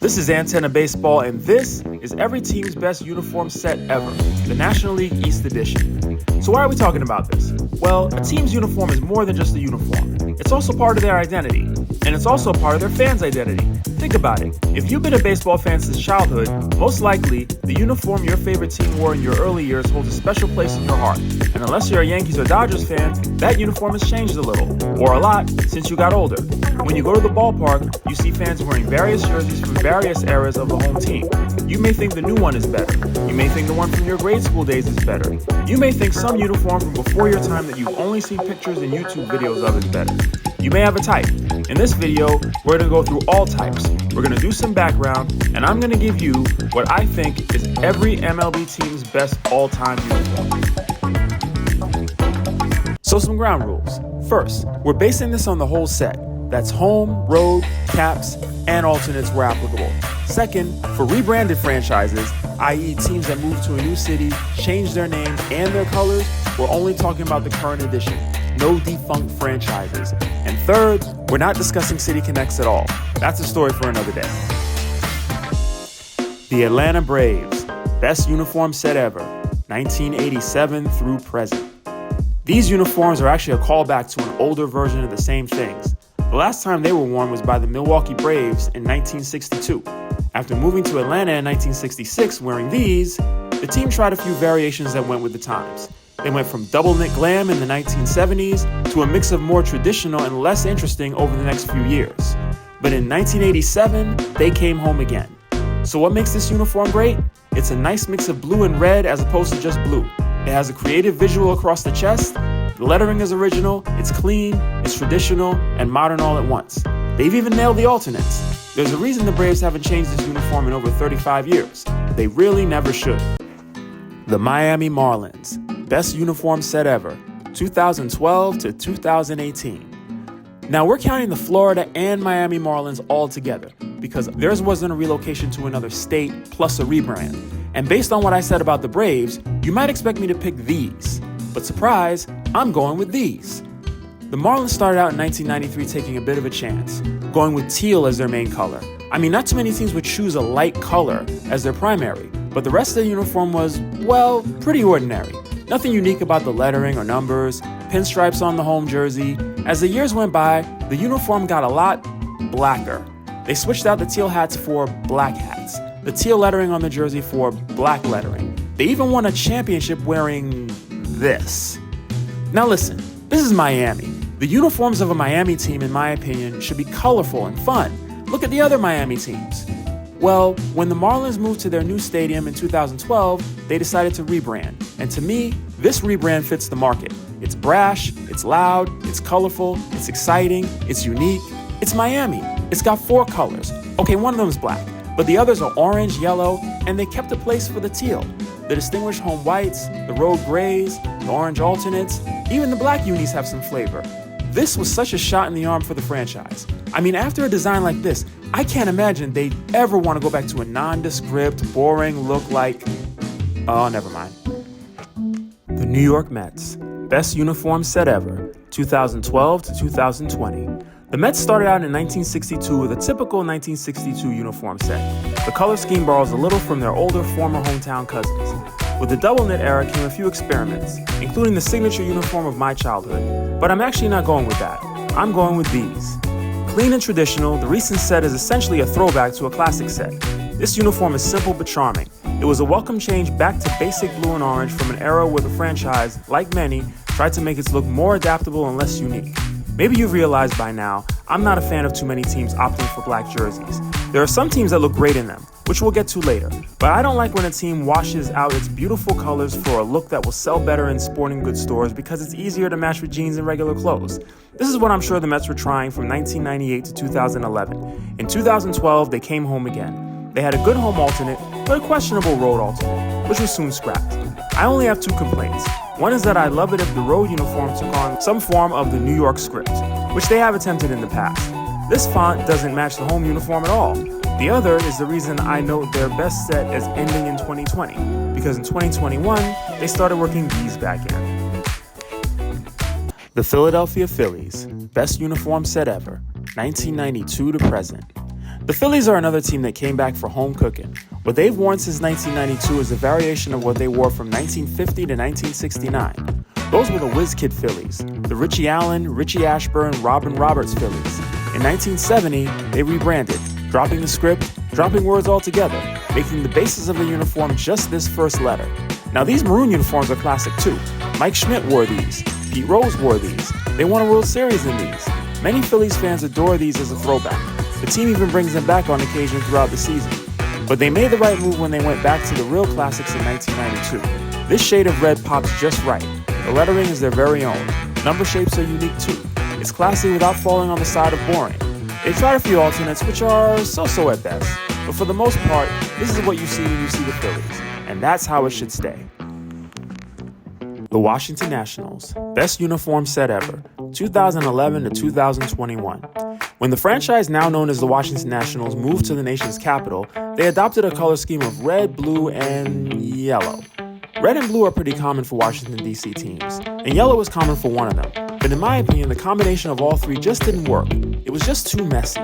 This is Antenna Baseball, and this is every team's best uniform set ever, the National League East Edition. So why are we talking about this? Well, a team's uniform is more than just a uniform. It's also part of their identity, and it's also part of their fans' identity. Think about it. If you've been a baseball fan since childhood, most likely the uniform your favorite team wore in your early years holds a special place in your heart. And unless you're a Yankees or Dodgers fan, that uniform has changed a little, or a lot, since you got older. When you go to the ballpark, you see fans wearing various jerseys from various eras of the home team. You may think the new one is better. You may think the one from your grade school days is better. You may think some uniform from before your time that you've only seen pictures and YouTube videos of is better. You may have a type. In this video, we're going to go through all types. We're going to do some background, and I'm going to give you what I think is every MLB team's best all-time uniform. So some ground rules. First, we're basing this on the whole set. That's home, road, caps, and alternates where applicable. Second, for rebranded franchises, i.e. teams that move to a new city, change their name and their colors, we're only talking about the current edition. No defunct franchises. And third, we're not discussing City Connects at all. That's a story for another day. The Atlanta Braves, best uniform set ever, 1987 through present. These uniforms are actually a callback to an older version of the same things. The last time they were worn was by the Milwaukee Braves in 1962. After moving to Atlanta in 1966 wearing these, the team tried a few variations that went with the times. They went from double knit glam in the 1970s to a mix of more traditional and less interesting over the next few years. But in 1987, they came home again. So what makes this uniform great? It's a nice mix of blue and red as opposed to just blue. It has a creative visual across the chest. The lettering is original, it's clean, it's traditional, and modern all at once. They've even nailed the alternates. There's a reason the Braves haven't changed this uniform in over 35 years. They really never should. The Miami Marlins, best uniform set ever, 2012 to 2018. Now we're counting the Florida and Miami Marlins all together because theirs wasn't a relocation to another state plus a rebrand. And based on what I said about the Braves, you might expect me to pick these. But surprise, I'm going with these. The Marlins started out in 1993 taking a bit of a chance, going with teal as their main color. I mean, not too many teams would choose a light color as their primary, but the rest of the uniform was, well, pretty ordinary. Nothing unique about the lettering or numbers, pinstripes on the home jersey. As the years went by, the uniform got a lot blacker. They switched out the teal hats for black hats, the teal lettering on the jersey for black lettering. They even won a championship wearing this. Now listen, this is Miami. The uniforms of a Miami team, in my opinion, should be colorful and fun. Look at the other Miami teams. Well, when the Marlins moved to their new stadium in 2012, they decided to rebrand. And to me, this rebrand fits the market. It's brash, it's loud, it's colorful, it's exciting, it's unique. It's Miami. It's got 4 colors. Okay, one of them is black, but the others are orange, yellow, and they kept a place for the teal. The distinguished home whites, the road grays, the orange alternates, even the black unis have some flavor. This was such a shot in the arm for the franchise. I mean, after a design like this, I can't imagine they'd ever want to go back to a nondescript, boring look like... Oh, never mind. The New York Mets, best uniform set ever, 2012 to 2020. The Mets started out in 1962 with a typical 1962 uniform set. The color scheme borrows a little from their older former hometown cousins. With the double knit era came a few experiments, including the signature uniform of my childhood. But I'm actually not going with that. I'm going with these. Clean and traditional, the recent set is essentially a throwback to a classic set. This uniform is simple but charming. It was a welcome change back to basic blue and orange from an era where the franchise, like many, tried to make its look more adaptable and less unique. Maybe you've realized by now, I'm not a fan of too many teams opting for black jerseys. There are some teams that look great in them, which we'll get to later, but I don't like when a team washes out its beautiful colors for a look that will sell better in sporting goods stores because it's easier to match with jeans and regular clothes. This is what I'm sure the Mets were trying from 1998 to 2011. In 2012, they came home again. They had a good home alternate, but a questionable road alternate, which was soon scrapped. I only have 2 complaints. One is that I love it if the road uniform took on some form of the New York script, which they have attempted in the past. This font doesn't match the home uniform at all. The other is the reason I note their best set as ending in 2020, because in 2021, they started working these back in. The Philadelphia Phillies, best uniform set ever, 1992 to present. The Phillies are another team that came back for home cooking. What they've worn since 1992 is a variation of what they wore from 1950 to 1969. Those were the Whiz Kid Phillies, the Richie Allen, Richie Ashburn, Robin Roberts Phillies. In 1970, they rebranded, dropping the script, dropping words altogether, making the basis of the uniform just this first letter. Now these maroon uniforms are classic too. Mike Schmidt wore these, Pete Rose wore these, they won a World Series in these. Many Phillies fans adore these as a throwback. The team even brings them back on occasion throughout the season. But they made the right move when they went back to the real classics in 1992. This shade of red pops just right. The lettering is their very own. Number shapes are unique too. It's classy without falling on the side of boring. They tried a few alternates which are so-so at best. But for the most part, this is what you see when you see the Phillies. And that's how it should stay. The Washington Nationals, best uniform set ever, 2011 to 2021. When the franchise now known as the Washington Nationals moved to the nation's capital, they adopted a color scheme of red, blue, and yellow. Red and blue are pretty common for Washington, D.C. teams, and yellow was common for one of them. But in my opinion, the combination of all three just didn't work. It was just too messy.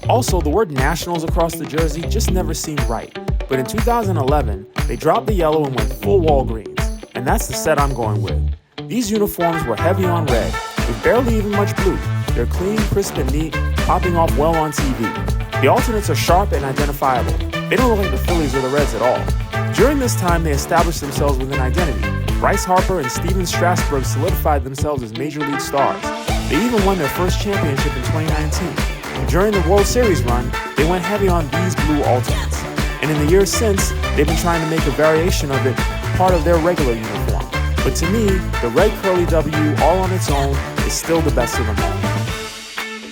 Also, the word Nationals across the jersey just never seemed right. But in 2011, they dropped the yellow and went full Walgreens, and that's the set I'm going with. These uniforms were heavy on red, with barely even much blue. They're clean, crisp, and neat, popping off well on TV. The alternates are sharp and identifiable. They don't look like the Phillies or the Reds at all. During this time, they established themselves with an identity. Bryce Harper and Steven Strasburg solidified themselves as major league stars. They even won their first championship in 2019. And during the World Series run, they went heavy on these blue alternates. And in the years since, they've been trying to make a variation of it part of their regular uniform. But to me, the red curly W all on its own is still the best of them all.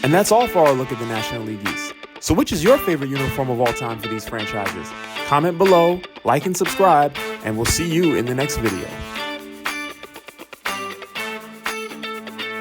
And that's all for our look at the National League East. So which is your favorite uniform of all time for these franchises? Comment below, like and subscribe, and we'll see you in the next video.